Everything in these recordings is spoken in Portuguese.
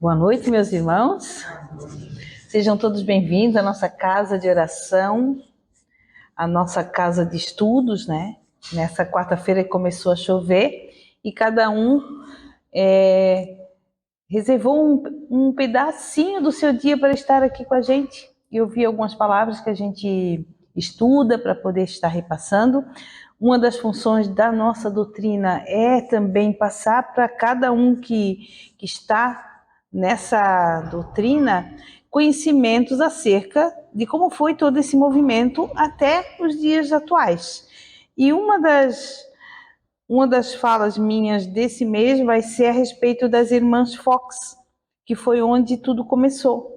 Boa noite, meus irmãos. Sejam todos bem-vindos à nossa casa de oração, à nossa casa de estudos, né? Nessa quarta-feira começou a chover e cada um reservou um pedacinho do seu dia para estar aqui com a gente e ouvir algumas palavras que a gente estuda para poder estar repassando. Uma das funções da nossa doutrina é também passar para cada um que está nessa doutrina conhecimentos acerca de como foi todo esse movimento até os dias atuais. E uma das falas minhas desse mês vai ser a respeito das irmãs Fox, que foi onde tudo começou,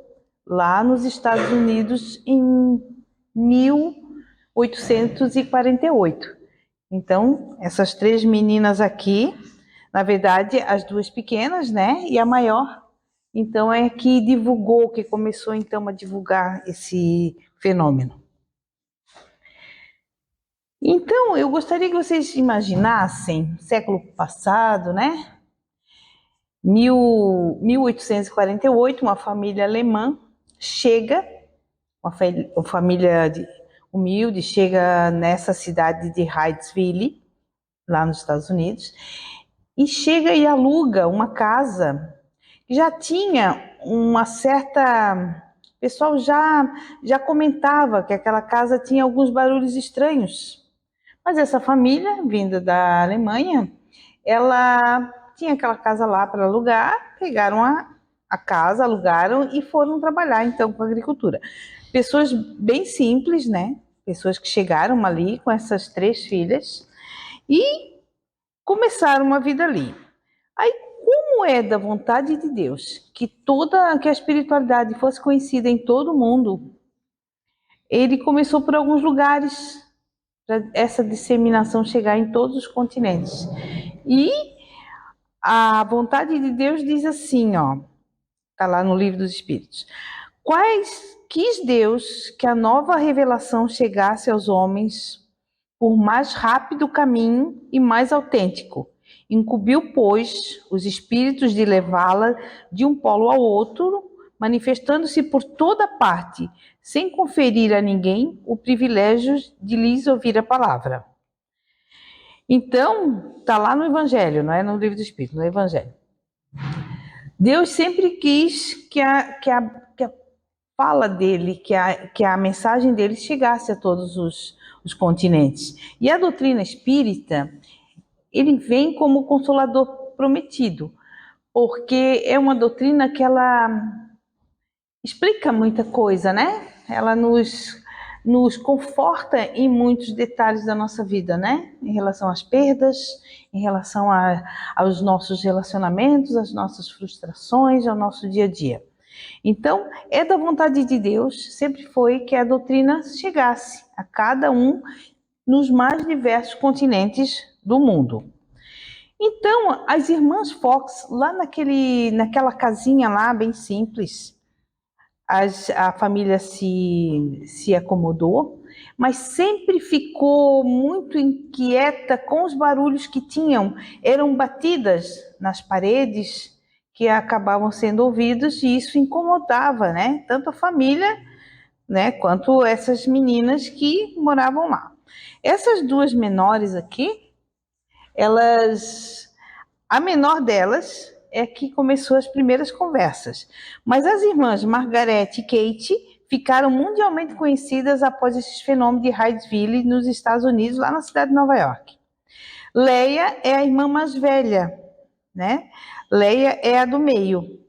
lá nos Estados Unidos em 1848. Então, essas três meninas aqui, na verdade, as duas pequenas, né, e a maior, então é que divulgou, que começou então a divulgar esse fenômeno. Então, eu gostaria que vocês imaginassem, século passado, né, 1848, uma família alemã chega, uma família humilde, chega nessa cidade de Hydesville, lá nos Estados Unidos, e chega e aluga uma casa que já tinha uma certa... O pessoal já comentava que aquela casa tinha alguns barulhos estranhos. Mas essa família, vinda da Alemanha, ela tinha aquela casa lá para alugar, pegaram a casa, alugaram e foram trabalhar então com a agricultura. Pessoas bem simples, né? Pessoas que chegaram ali com essas três filhas e começaram uma vida ali. Aí, como é da vontade de Deus que que a espiritualidade fosse conhecida em todo o mundo, ele começou por alguns lugares para essa disseminação chegar em todos os continentes. E a vontade de Deus diz assim, ó, tá lá no Livro dos Espíritos. Quis Deus que a nova revelação chegasse aos homens por mais rápido caminho e mais autêntico. Incumbiu, pois, os espíritos de levá-la de um polo ao outro, manifestando-se por toda parte, sem conferir a ninguém o privilégio de lhes ouvir a palavra. Então, está lá no Evangelho, não é no Livro do Espírito, no Evangelho. Deus sempre quis que a fala dele, que a mensagem dele chegasse a todos os continentes. E a doutrina espírita, ele vem como consolador prometido, porque é uma doutrina que ela explica muita coisa, né? Ela nos conforta em muitos detalhes da nossa vida, né? Em relação às perdas, em relação aos nossos relacionamentos, às nossas frustrações, ao nosso dia a dia. Então, é da vontade de Deus, sempre foi, que a doutrina chegasse a cada um nos mais diversos continentes do mundo. Então, as irmãs Fox, lá naquela casinha lá, bem simples, a família se acomodou, mas sempre ficou muito inquieta com os barulhos que tinham. Eram batidas nas paredes que acabavam sendo ouvidos e isso incomodava, né? Tanto a família, né, quanto essas meninas que moravam lá. Essas duas menores aqui, a menor delas é que começou as primeiras conversas. Mas as irmãs Margaret e Kate ficaram mundialmente conhecidas após esse fenômeno de Hydesville nos Estados Unidos, lá na cidade de Nova York. Leia é a irmã mais velha, né? Leia é a do meio,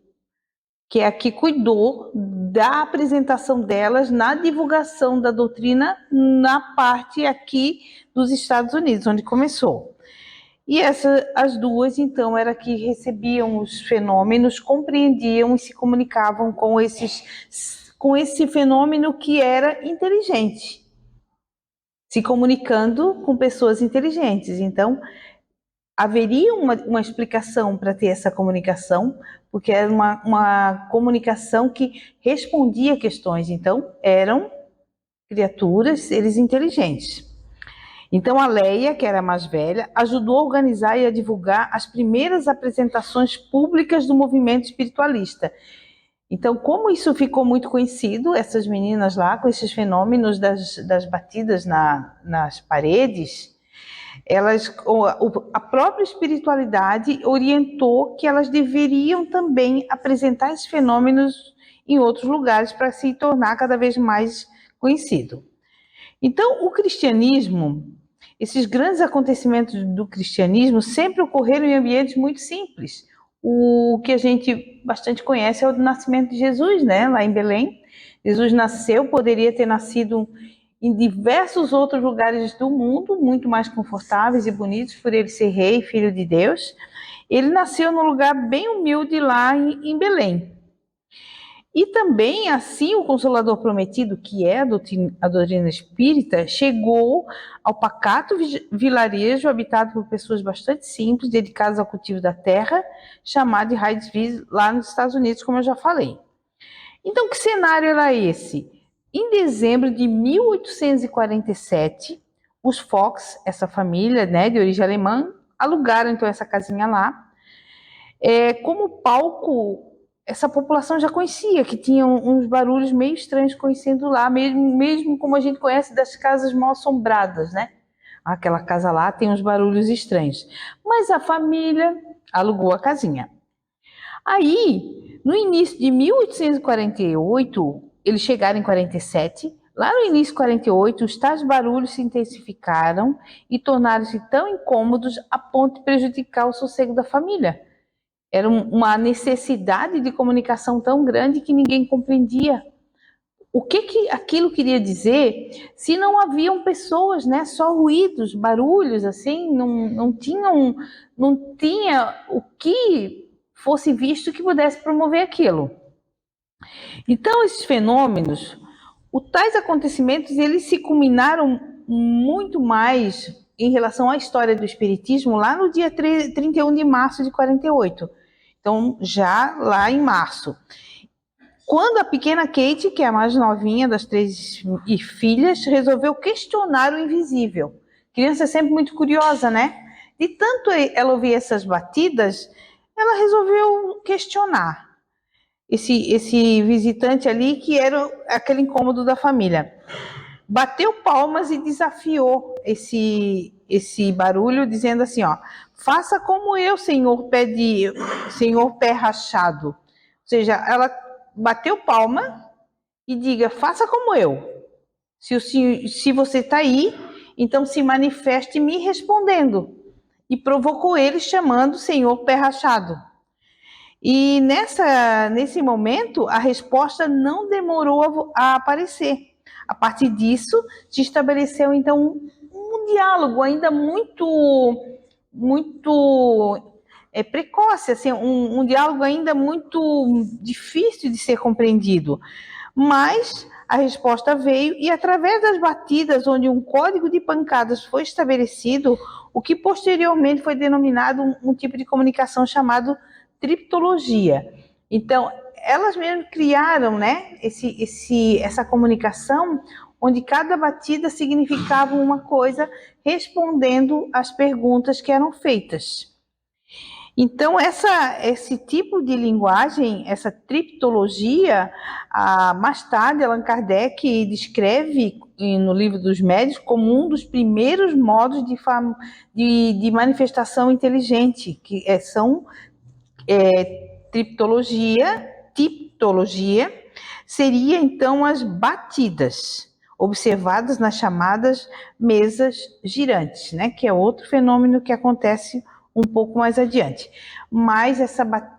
que é a que cuidou da apresentação delas na divulgação da doutrina na parte aqui dos Estados Unidos, onde começou. E as duas, então, era que recebiam os fenômenos, compreendiam e se comunicavam com esse fenômeno que era inteligente, se comunicando com pessoas inteligentes. Então, haveria uma explicação para ter essa comunicação, porque era uma comunicação que respondia a questões. Então, eram criaturas, seres inteligentes. Então a Leia, que era a mais velha, ajudou a organizar e a divulgar as primeiras apresentações públicas do movimento espiritualista. Então, como isso ficou muito conhecido, essas meninas lá, com esses fenômenos das batidas nas paredes, a própria espiritualidade orientou que elas deveriam também apresentar esses fenômenos em outros lugares para se tornar cada vez mais conhecido. Então, o cristianismo, esses grandes acontecimentos do cristianismo sempre ocorreram em ambientes muito simples. O que a gente bastante conhece é o nascimento de Jesus, né? Lá em Belém. Jesus nasceu, poderia ter nascido em diversos outros lugares do mundo, muito mais confortáveis e bonitos, por ele ser rei, filho de Deus. Ele nasceu num lugar bem humilde lá em Belém. E também, assim, o Consolador Prometido, que é a doutrina espírita, chegou ao pacato vilarejo habitado por pessoas bastante simples, dedicadas ao cultivo da terra, chamado de Hydesville, lá nos Estados Unidos, como eu já falei. Então, que cenário era esse? Em dezembro de 1847, os Fox, essa família, né, de origem alemã, alugaram então essa casinha lá. Como palco, essa população já conhecia, que tinha uns barulhos meio estranhos conhecendo lá, mesmo como a gente conhece das casas mal assombradas, né? Aquela casa lá tem uns barulhos estranhos. Mas a família alugou a casinha. Aí, no início de 1848, eles chegaram em 47. Lá no início de 48, os tais barulhos se intensificaram e tornaram-se tão incômodos a ponto de prejudicar o sossego da família. Era uma necessidade de comunicação tão grande que ninguém compreendia. O que aquilo queria dizer se não haviam pessoas, né? Só ruídos, barulhos, assim, não tinha o que fosse visto que pudesse promover aquilo. Então, esses fenômenos, tais acontecimentos, eles se culminaram muito mais em relação à história do Espiritismo lá no dia 31 de março de 48. Então, já lá em março. Quando a pequena Kate, que é a mais novinha das 3 filhas, resolveu questionar o invisível. Criança é sempre muito curiosa, né? De tanto ela ouvir essas batidas, ela resolveu questionar esse visitante ali, que era aquele incômodo da família. Bateu palmas e desafiou esse barulho, dizendo assim, ó: faça como eu, senhor pé rachado. Ou seja, ela bateu palma e diga: faça como eu. Se você está aí, então se manifeste me respondendo. E provocou ele chamando o senhor pé rachado. E nesse momento, a resposta não demorou a aparecer. A partir disso, se estabeleceu então um diálogo ainda muito precoce, assim, um diálogo ainda muito difícil de ser compreendido. Mas a resposta veio, e através das batidas, onde um código de pancadas foi estabelecido, o que posteriormente foi denominado um tipo de comunicação chamado triptologia. Então, elas mesmas criaram, né, essa comunicação, onde cada batida significava uma coisa, respondendo às perguntas que eram feitas. Então, esse tipo de linguagem, essa triptologia, mais tarde Allan Kardec descreve no Livro dos Médiuns como um dos primeiros modos de manifestação inteligente, que são tiptologia, seria então as batidas observadas nas chamadas mesas girantes, né? Que é outro fenômeno que acontece um pouco mais adiante. Mas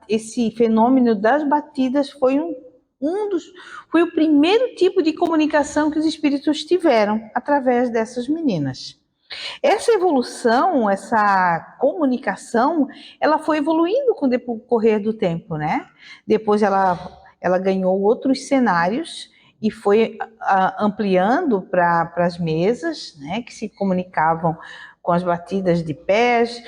esse fenômeno das batidas foi foi o primeiro tipo de comunicação que os espíritos tiveram através dessas meninas. Essa evolução, essa comunicação, ela foi evoluindo com o decorrer do tempo, né? Depois ela ganhou outros cenários e foi ampliando para as mesas, né? Que se comunicavam com as batidas de pés,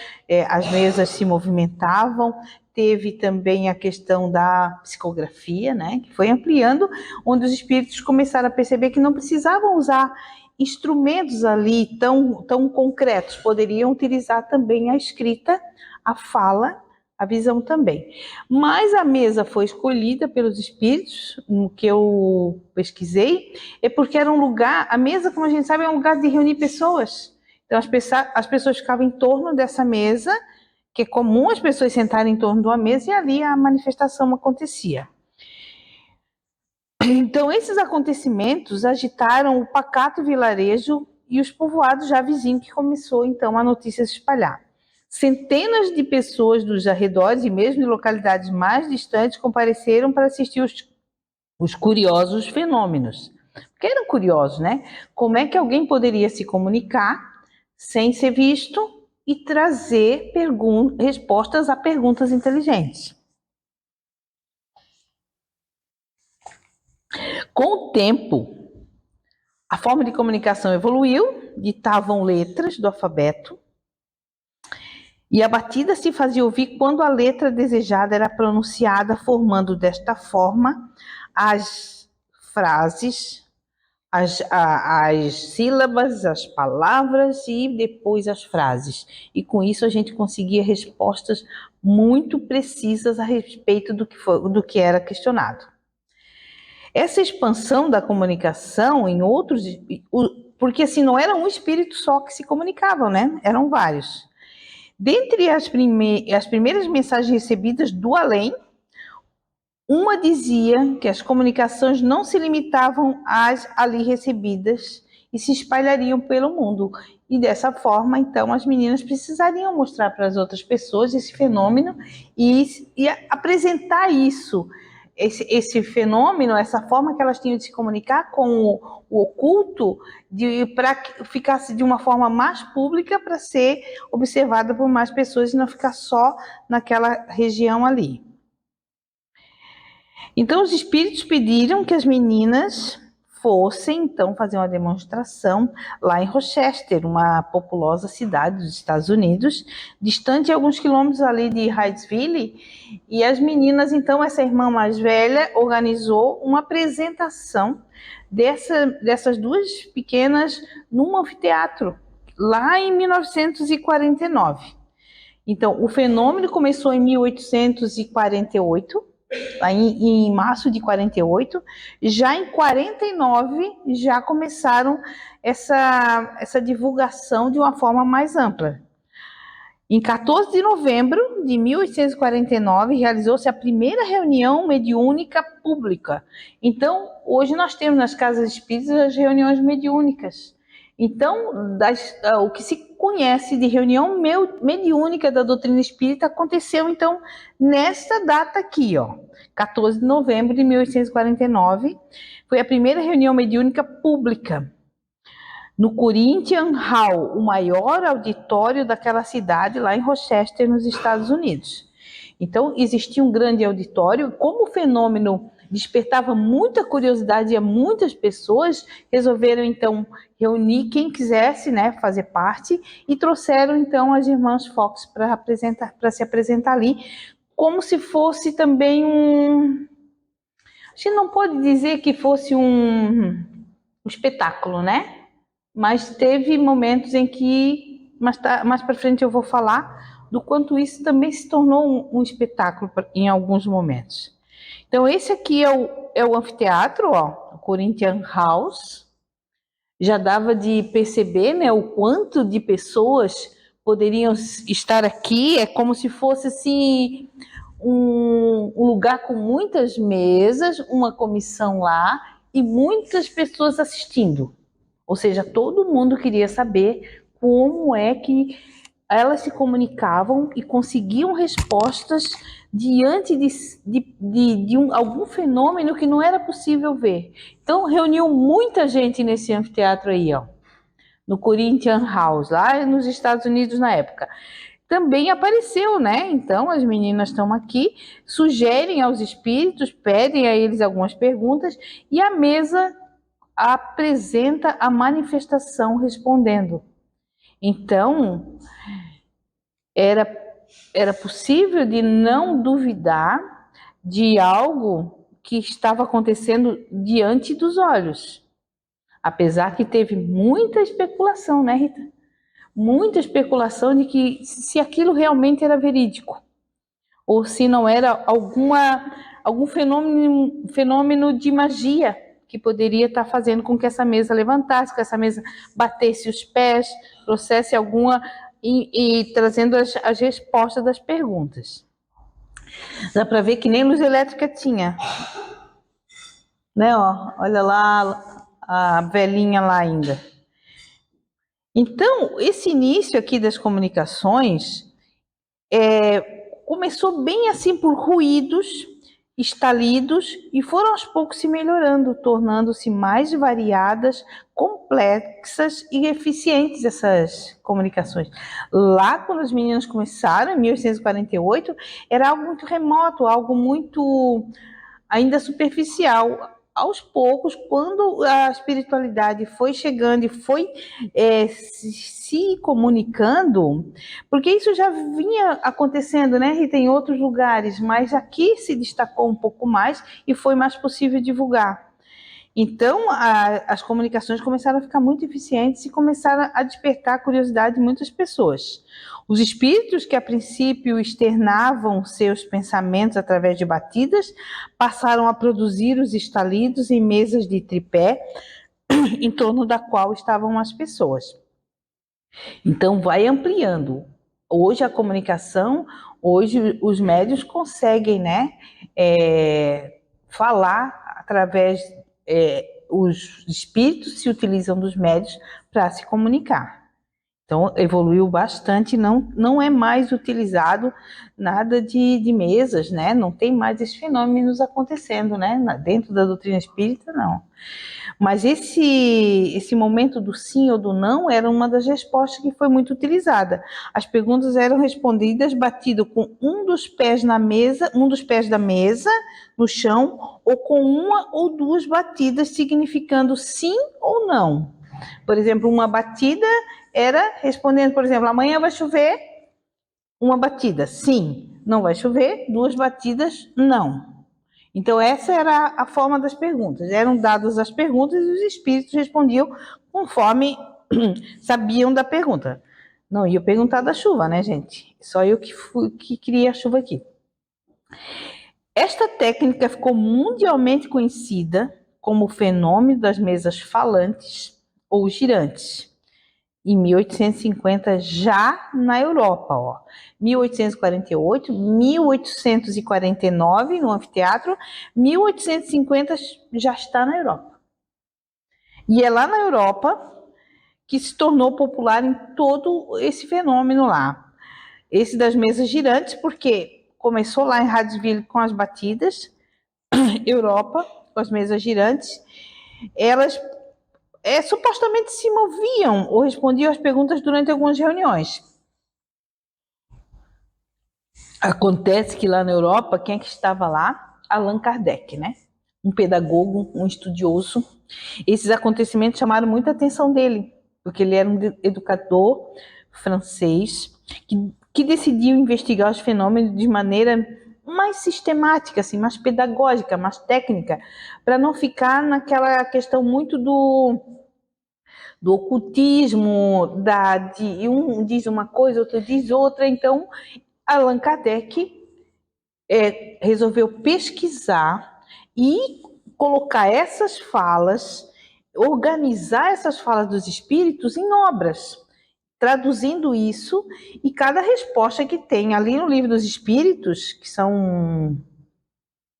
as mesas se movimentavam. Teve também a questão da psicografia, né? Que foi ampliando, onde os espíritos começaram a perceber que não precisavam usar instrumentos ali tão concretos, poderiam utilizar também a escrita, a fala, a visão também. Mas a mesa foi escolhida pelos espíritos, no que eu pesquisei, é porque era um lugar, a mesa, como a gente sabe, é um lugar de reunir pessoas. Então as pessoas ficavam em torno dessa mesa, que é comum as pessoas sentarem em torno de uma mesa, e ali a manifestação acontecia. Então, esses acontecimentos agitaram o pacato vilarejo e os povoados já vizinhos, que começou então a notícia se espalhar. Centenas de pessoas dos arredores e mesmo de localidades mais distantes compareceram para assistir os curiosos fenômenos. Porque eram curiosos, né? Como é que alguém poderia se comunicar sem ser visto e trazer respostas a perguntas inteligentes? Com o tempo, a forma de comunicação evoluiu, ditavam letras do alfabeto, e a batida se fazia ouvir quando a letra desejada era pronunciada, formando desta forma as frases, as sílabas, as palavras e depois as frases. E com isso a gente conseguia respostas muito precisas a respeito do que era questionado. Essa expansão da comunicação em outros, porque assim não era um espírito só que se comunicavam, né? Eram vários. Dentre as primeiras mensagens recebidas do além, uma dizia que as comunicações não se limitavam às ali recebidas e se espalhariam pelo mundo. E dessa forma, então, as meninas precisariam mostrar para as outras pessoas esse fenômeno e apresentar isso, esse fenômeno, essa forma que elas tinham de se comunicar com o oculto, para que ficasse de uma forma mais pública, para ser observada por mais pessoas e não ficar só naquela região ali. Então, os espíritos pediram que as meninas fossem, então, fazer uma demonstração lá em Rochester, uma populosa cidade dos Estados Unidos, distante alguns quilômetros ali de Hydesville, e as meninas, então, essa irmã mais velha, organizou uma apresentação dessas duas pequenas num anfiteatro, lá em 1949. Então, o fenômeno começou em 1848, em março de 48, já em 49 já começaram essa divulgação de uma forma mais ampla. Em 14 de novembro de 1849, realizou-se a primeira reunião mediúnica pública. Então, hoje nós temos nas casas espíritas as reuniões mediúnicas. Então, o que se conhece de reunião mediúnica da doutrina espírita aconteceu, então, nesta data aqui, ó, 14 de novembro de 1849, foi a primeira reunião mediúnica pública, no Corinthian Hall, o maior auditório daquela cidade, lá em Rochester, nos Estados Unidos. Então, existia um grande auditório. Como o fenômeno despertava muita curiosidade a muitas pessoas, resolveram, então, reunir quem quisesse, né, fazer parte, e trouxeram, então, as irmãs Fox para se apresentar ali, como se fosse também a gente não pode dizer que fosse um espetáculo, né? Mas teve momentos em que, mais para frente eu vou falar, do quanto isso também se tornou um espetáculo em alguns momentos. Então, esse aqui é o anfiteatro, ó, o Corinthian House. Já dava de perceber, né, o quanto de pessoas poderiam estar aqui. É como se fosse assim, um lugar com muitas mesas, uma comissão lá e muitas pessoas assistindo. Ou seja, todo mundo queria saber como é que elas se comunicavam e conseguiam respostas diante de algum fenômeno que não era possível ver. Então, reuniu muita gente nesse anfiteatro aí, ó, no Corinthian House, lá nos Estados Unidos na época. Também apareceu, né? Então, as meninas estão aqui, sugerem aos espíritos, pedem a eles algumas perguntas, e a mesa apresenta a manifestação respondendo. Então, era possível de não duvidar de algo que estava acontecendo diante dos olhos. Apesar que teve muita especulação, né, Rita? Muita especulação de que se aquilo realmente era verídico, ou se não era algum fenômeno de magia que poderia estar fazendo com que essa mesa levantasse, que essa mesa batesse os pés, trouxesse alguma e trazendo as respostas das perguntas. Dá para ver que nem luz elétrica tinha, né? Ó, olha lá a velhinha lá ainda. Então, esse início aqui das comunicações começou bem assim por ruídos, estalidos, e foram aos poucos se melhorando, tornando-se mais variadas, complexas e eficientes essas comunicações. Lá, quando as meninas começaram, em 1848, era algo muito remoto, algo muito ainda superficial. Aos poucos, quando a espiritualidade foi chegando e foi se comunicando, porque isso já vinha acontecendo, né, Rita, em outros lugares, mas aqui se destacou um pouco mais e foi mais possível divulgar. Então, as comunicações começaram a ficar muito eficientes e começaram a despertar a curiosidade de muitas pessoas. Os espíritos que a princípio externavam seus pensamentos através de batidas, passaram a produzir os estalidos em mesas de tripé, em torno da qual estavam as pessoas. Então, vai ampliando. Hoje a comunicação, hoje os médios conseguem, né, falar através, os espíritos se utilizam dos médios para se comunicar. Então, evoluiu bastante, não é mais utilizado nada de mesas, né? Não tem mais esses fenômenos acontecendo, né? Dentro da doutrina espírita, não. Mas esse momento do sim ou do não era uma das respostas que foi muito utilizada. As perguntas eram respondidas batido com um dos pés da mesa, no chão, ou com uma ou duas batidas, significando sim ou não. Por exemplo, uma batida era respondendo, por exemplo, amanhã vai chover, uma batida, sim. Não vai chover, duas batidas, não. Então, essa era a forma das perguntas. Eram dadas as perguntas e os espíritos respondiam conforme sabiam da pergunta. Não ia perguntar da chuva, né, gente? Só eu que queria a chuva aqui. Esta técnica ficou mundialmente conhecida como o fenômeno das mesas falantes ou girantes. Em 1850, já na Europa, ó. 1848, 1849 no anfiteatro, 1850 já está na Europa. E é lá na Europa que se tornou popular em todo esse fenômeno lá. Esse das mesas girantes, porque começou lá em Hartsville com as batidas, Europa com as mesas girantes, elas supostamente se moviam ou respondiam às perguntas durante algumas reuniões. Acontece que lá na Europa, quem é que estava lá? Allan Kardec, né? Um pedagogo, um estudioso. Esses acontecimentos chamaram muita atenção dele, porque ele era um educador francês que decidiu investigar os fenômenos de maneira mais sistemática, assim, mais pedagógica, mais técnica, para não ficar naquela questão muito do ocultismo, um diz uma coisa, outro diz outra. Então, Allan Kardec resolveu pesquisar e colocar essas falas, organizar essas falas dos espíritos em obras, traduzindo isso, e cada resposta que tem ali no Livro dos Espíritos, que são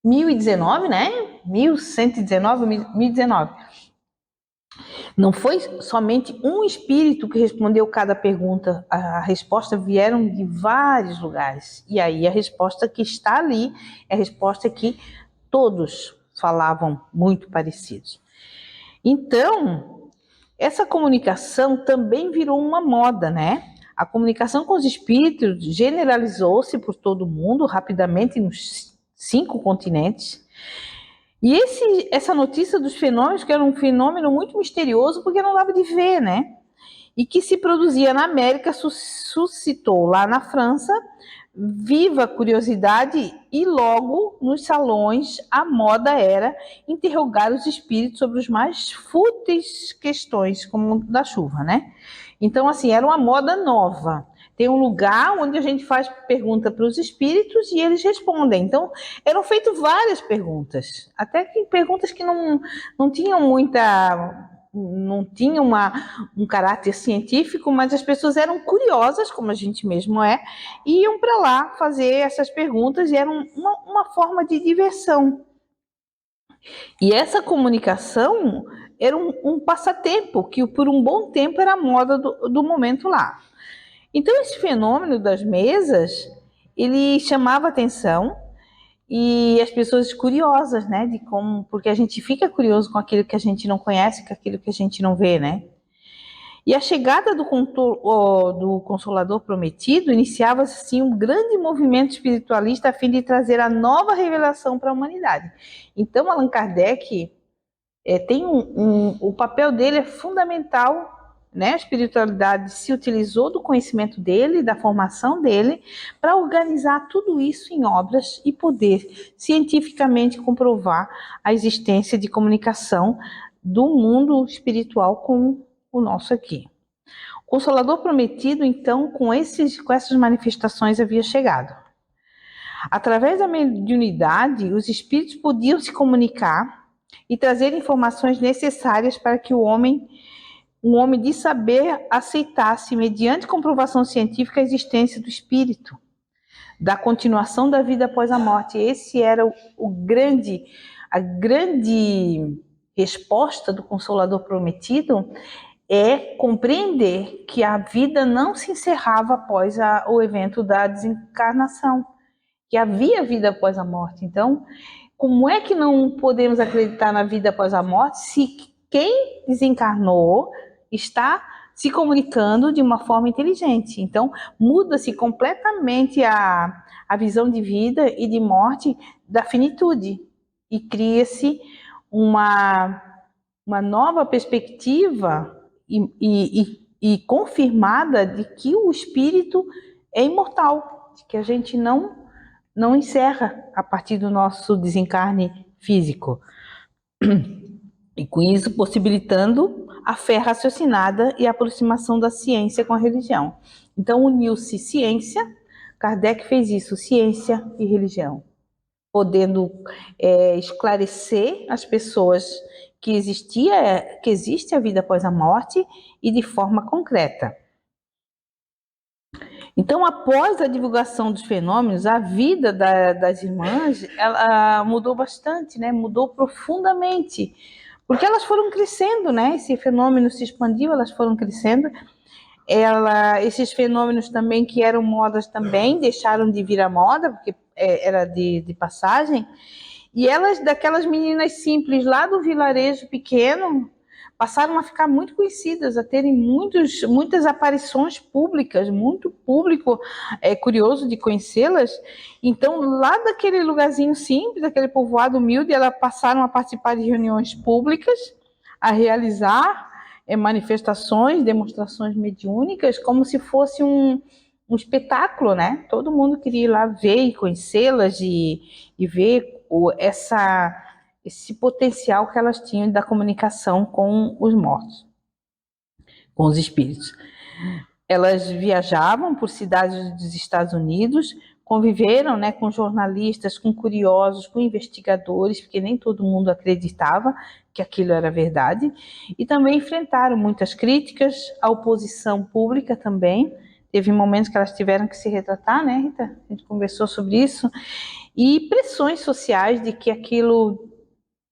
1019, né? 1119, 1019. Não foi somente um espírito que respondeu cada pergunta, a resposta vieram de vários lugares. E aí a resposta que está ali é a resposta que todos falavam muito parecidos. Então, essa comunicação também virou uma moda, né? A comunicação com os espíritos generalizou-se por todo o mundo, rapidamente nos 5 continentes. E essa notícia dos fenômenos, que era um fenômeno muito misterioso, porque não dava de ver, né? E que se produzia na América, suscitou lá na França viva curiosidade e logo nos salões a moda era interrogar os espíritos sobre os mais fúteis questões, como da chuva, né? Então, assim, era uma moda nova. Tem um lugar onde a gente faz pergunta para os espíritos e eles respondem. Então, eram feitas várias perguntas, até que perguntas que não tinham muita, não tinham um caráter científico, mas as pessoas eram curiosas, como a gente mesmo é, e iam para lá fazer essas perguntas e era uma forma de diversão. E essa comunicação era um passatempo, que por um bom tempo era a moda do momento lá. Então, esse fenômeno das mesas, ele chamava atenção e as pessoas curiosas, né, de como, porque a gente fica curioso com aquilo que a gente não conhece, com aquilo que a gente não vê, né? E a chegada do Consolador Prometido iniciava-se assim um grande movimento espiritualista a fim de trazer a nova revelação para a humanidade. Então, Allan Kardec o papel dele é fundamental, né? A espiritualidade se utilizou do conhecimento dele, da formação dele, para organizar tudo isso em obras e poder cientificamente comprovar a existência de comunicação do mundo espiritual com o nosso aqui. O Consolador Prometido, então, com essas manifestações havia chegado. Através da mediunidade, os espíritos podiam se comunicar e trazer informações necessárias para que o homem de saber aceitasse, mediante comprovação científica, a existência do espírito, da continuação da vida após a morte. Esse era a grande resposta do Consolador Prometido, é compreender que a vida não se encerrava após o evento da desencarnação, que havia vida após a morte. Então, como é que não podemos acreditar na vida após a morte se quem desencarnou está se comunicando de uma forma inteligente? Então, muda-se completamente a visão de vida e de morte da finitude e cria-se uma nova perspectiva e confirmada de que o espírito é imortal, de que a gente não encerra a partir do nosso desencarne físico. E com isso possibilitando a fé raciocinada e a aproximação da ciência com a religião. Então uniu-se ciência, Kardec fez isso, ciência e religião, podendo esclarecer as pessoas que existe a vida após a morte e de forma concreta. Então, após a divulgação dos fenômenos, a vida das irmãs ela mudou bastante, né? Mudou profundamente, porque elas foram crescendo, né? Esse fenômeno se expandiu, elas foram crescendo. Esses fenômenos também que eram modas também deixaram de vir à moda, porque era de passagem. E elas, daquelas meninas simples lá do vilarejo pequeno, passaram a ficar muito conhecidas, a terem muitas aparições públicas, muito público curioso de conhecê-las. Então, lá daquele lugarzinho simples, daquele povoado humilde, elas passaram a participar de reuniões públicas, a realizar manifestações, demonstrações mediúnicas, como se fosse um espetáculo, né? Todo mundo queria ir lá ver e conhecê-las e ver esse potencial que elas tinham da comunicação com os mortos, com os espíritos. Elas viajavam por cidades dos Estados Unidos, conviveram, né, com jornalistas, com curiosos, com investigadores, porque nem todo mundo acreditava que aquilo era verdade, e também enfrentaram muitas críticas, a oposição pública também. Teve momentos que elas tiveram que se retratar, né, Rita? A gente conversou sobre isso. E pressões sociais de que aquilo,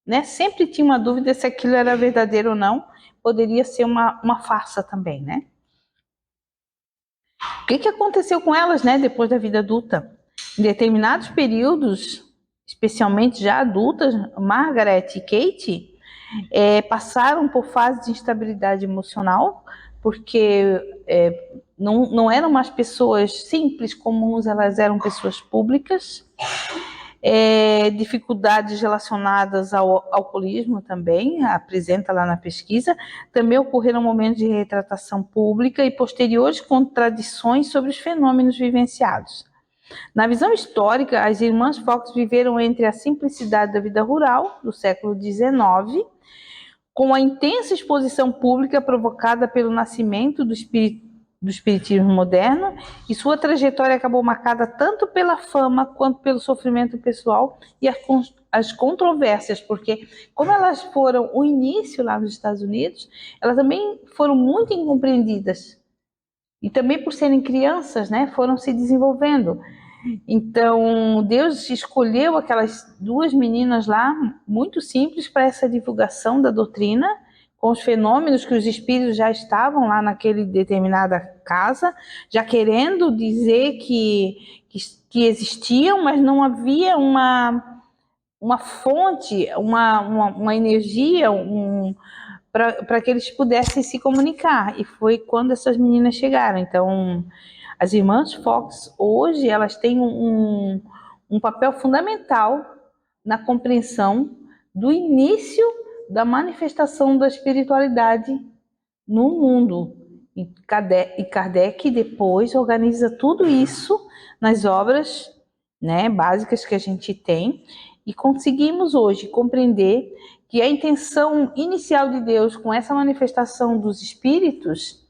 né, sempre tinha uma dúvida se aquilo era verdadeiro ou não, poderia ser uma farsa também, né? O que aconteceu com elas, né, depois da vida adulta? Em determinados períodos, especialmente já adultas, Margaret e Kate passaram por fases de instabilidade emocional, porque não eram mais pessoas simples, comuns, elas eram pessoas públicas. Dificuldades relacionadas ao alcoolismo também, apresenta lá na pesquisa. Também ocorreram momentos de retratação pública e posteriores contradições sobre os fenômenos vivenciados. Na visão histórica, as irmãs Fox viveram entre a simplicidade da vida rural do século XIX, com a intensa exposição pública provocada pelo nascimento do espiritismo moderno, e sua trajetória acabou marcada tanto pela fama quanto pelo sofrimento pessoal e as controvérsias, porque como elas foram o início lá nos Estados Unidos, elas também foram muito incompreendidas. E também por serem crianças, né, foram se desenvolvendo. Então, Deus escolheu aquelas duas meninas lá, muito simples, para essa divulgação da doutrina, com os fenômenos que os espíritos já estavam lá naquele determinada casa, já querendo dizer que existiam, mas não havia uma fonte, uma energia, para que eles pudessem se comunicar. E foi quando essas meninas chegaram. Então, as irmãs Fox, hoje, elas têm um papel fundamental na compreensão do início da manifestação da espiritualidade no mundo. E Kardec depois organiza tudo isso nas obras, né, básicas que a gente tem, e conseguimos hoje compreender que a intenção inicial de Deus com essa manifestação dos espíritos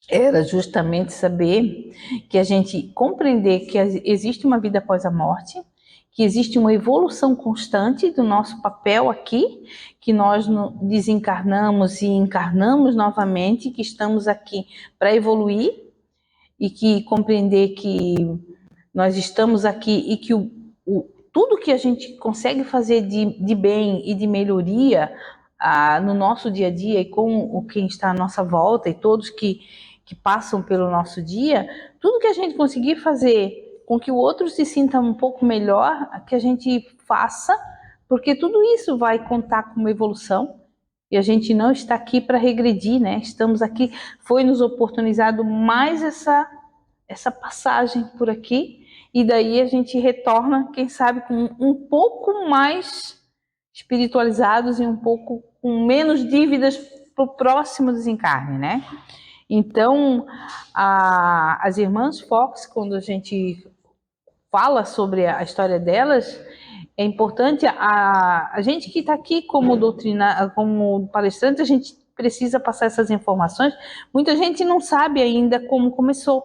era justamente saber que a gente compreender que existe uma vida após a morte, que existe uma evolução constante do nosso papel aqui, que nós desencarnamos e encarnamos novamente, que estamos aqui para evoluir, e que compreender que nós estamos aqui e que tudo que a gente consegue fazer de bem e de melhoria no nosso dia a dia e com quem está à nossa volta e todos que passam pelo nosso dia, tudo que a gente conseguir fazer com que o outro se sinta um pouco melhor, que a gente faça, porque tudo isso vai contar com uma evolução. E a gente não está aqui para regredir, né? Estamos aqui, foi nos oportunizado mais essa passagem por aqui, e daí a gente retorna, quem sabe, com um pouco mais espiritualizados e um pouco com menos dívidas para o próximo desencarne, né? Então, as irmãs Fox, quando a gente fala sobre a história delas, é importante, a gente que está aqui como como palestrante, a gente precisa passar essas informações. Muita gente não sabe ainda como começou.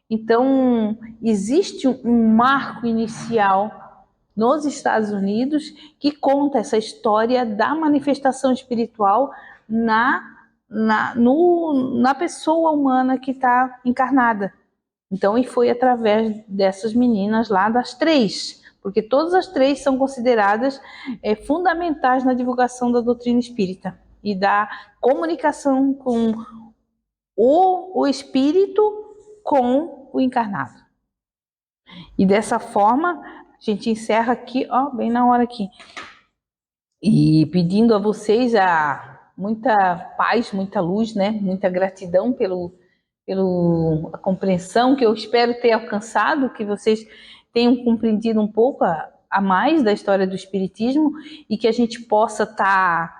Então, existe um marco inicial nos Estados Unidos que conta essa história da manifestação espiritual na pessoa humana que está encarnada. Então, e foi através dessas meninas lá, das três, porque todas as três são consideradas fundamentais na divulgação da doutrina espírita e da comunicação com o espírito com o encarnado. E dessa forma, a gente encerra aqui, ó, bem na hora aqui. E pedindo a vocês muita paz, muita luz, né? Muita gratidão pela compreensão que eu espero ter alcançado, que vocês tenham compreendido um pouco a mais da história do Espiritismo e que a gente possa estar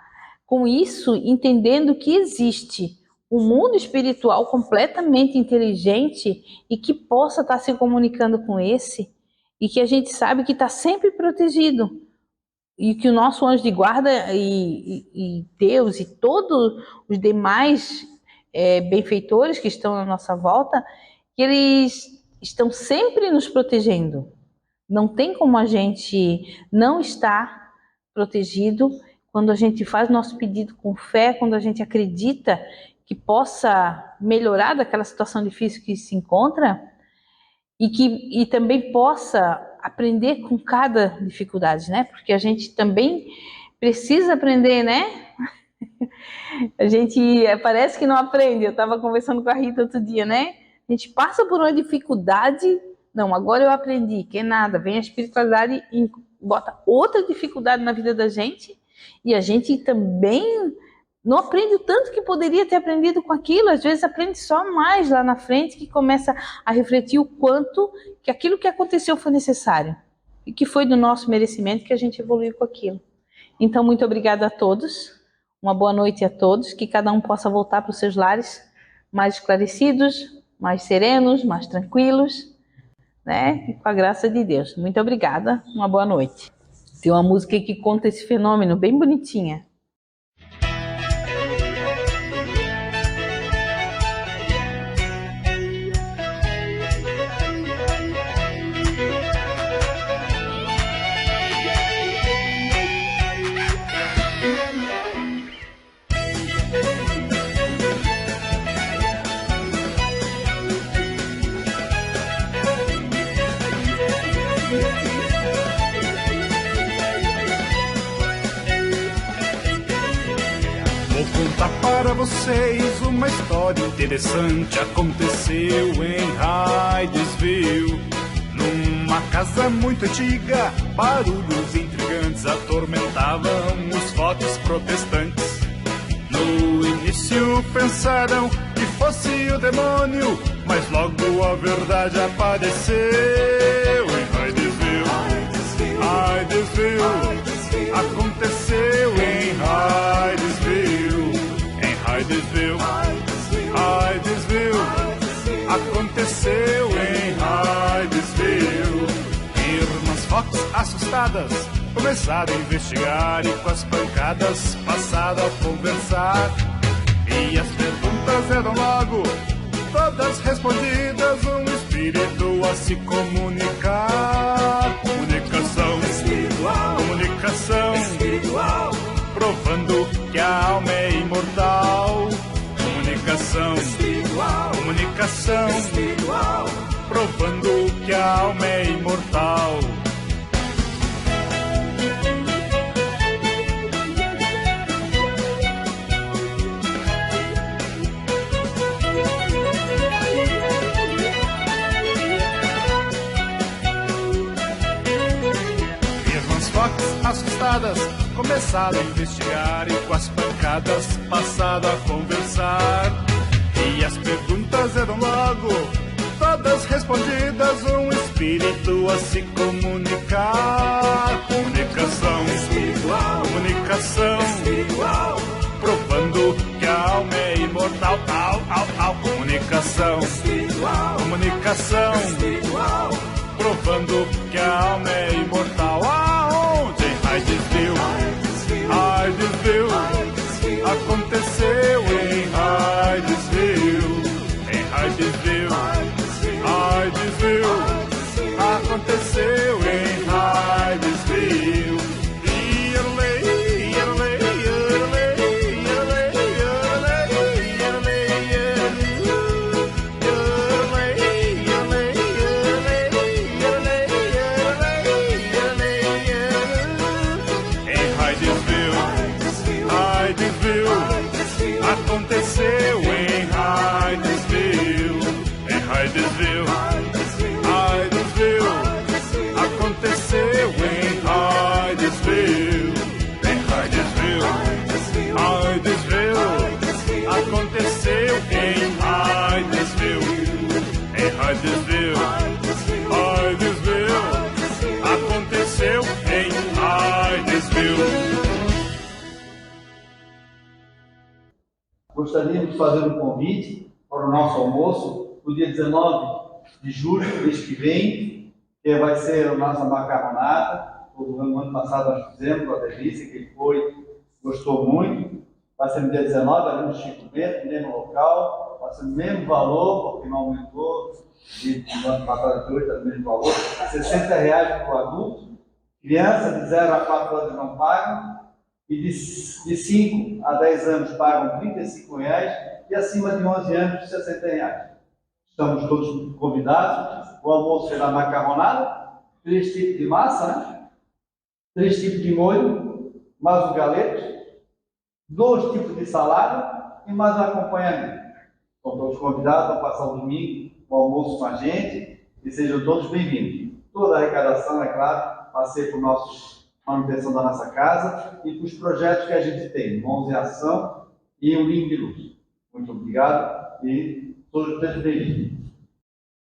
com isso entendendo que existe um mundo espiritual completamente inteligente e que possa estar se comunicando com esse, e que a gente sabe que está sempre protegido, e que o nosso anjo de guarda e Deus e todos os demais benfeitores que estão à nossa volta, que eles estão sempre nos protegendo. Não tem como a gente não estar protegido quando a gente faz nosso pedido com fé, quando a gente acredita que possa melhorar daquela situação difícil que se encontra, e também possa aprender com cada dificuldade, né? Porque a gente também precisa aprender, né? A gente parece que não aprende. Eu estava conversando com a Rita outro dia, né? A gente passa por uma dificuldade, não, agora eu aprendi, que é nada, vem a espiritualidade e bota outra dificuldade na vida da gente, e a gente também não aprende o tanto que poderia ter aprendido com aquilo. Às vezes aprende só mais lá na frente, que começa a refletir o quanto que aquilo que aconteceu foi necessário e que foi do nosso merecimento, que a gente evoluiu com aquilo. Então, muito obrigada a todos, uma boa noite a todos, que cada um possa voltar para os seus lares mais esclarecidos, mais serenos, mais tranquilos, né? E com a graça de Deus. Muito obrigada, uma boa noite. Tem uma música que conta esse fenômeno, bem bonitinha. Para vocês uma história interessante aconteceu em Hydesville. Numa casa muito antiga, barulhos intrigantes atormentavam os fortes protestantes. No início pensaram que fosse o demônio, mas logo a verdade apareceu em Hydesville. Hydesville, aconteceu em Hydesville. Hydesville, aconteceu em Hydesville. Irmãs Fox, assustadas, começaram a investigar e com as pancadas passaram a conversar. E as perguntas eram logo todas respondidas, um espírito a se comunicar. Comunicação espiritual, comunicação espiritual, provando que a alma é imortal. Comunicação espiritual, comunicação espiritual, provando que a alma é imortal. Irmãs Fox, assustadas, começaram a investigar e com as pancadas passaram a conversar. E as perguntas eram logo todas respondidas, um espírito a se comunicar. Comunicação espiritual, comunicação espiritual, provando que a alma é imortal. Comunicação espiritual, comunicação espiritual, provando que a alma é imortal. Aonde? Em Hydesville, Hydesville, aconteceu em Hydesville. Em Hydesville, Hydesville, aconteceu em Hydesville. Aconteceu em Hydesville, em Hydesville, Hydesville, aconteceu em Hydesville, em Hydesville, Hydesville, aconteceu em Hydesville, em Hydesville, Hydesville, aconteceu em Hydesville. Gostaríamos de fazer um convite para o nosso almoço no dia 19 de julho, mês que vem, que vai ser a nossa macarronada. O ano passado nós fizemos uma delícia, quem foi gostou muito. Vai ser no dia 19, ali no Chico Bento, no mesmo local, vai ser o mesmo valor, porque não aumentou, de ano passado de hoje, é o mesmo valor, R$60 para o adulto. Criança de 0 a 4 anos não pagam. E de 5 a 10 anos pagam R$35 e acima de 11 anos R$60. Estamos todos convidados. O almoço será macarronada, 3 tipos de massa, né? 3 tipos de molho, mais o galeto, 2 tipos de salada e mais acompanhamento. Estão todos convidados a passar o domingo, o almoço com a gente e sejam todos bem-vindos. Toda a arrecadação, é claro, vai ser para nossos manutenção da nossa casa e para os projetos que a gente tem, Mãos em Ação e o Linho de Luz. Muito obrigado e todos bem-vindos.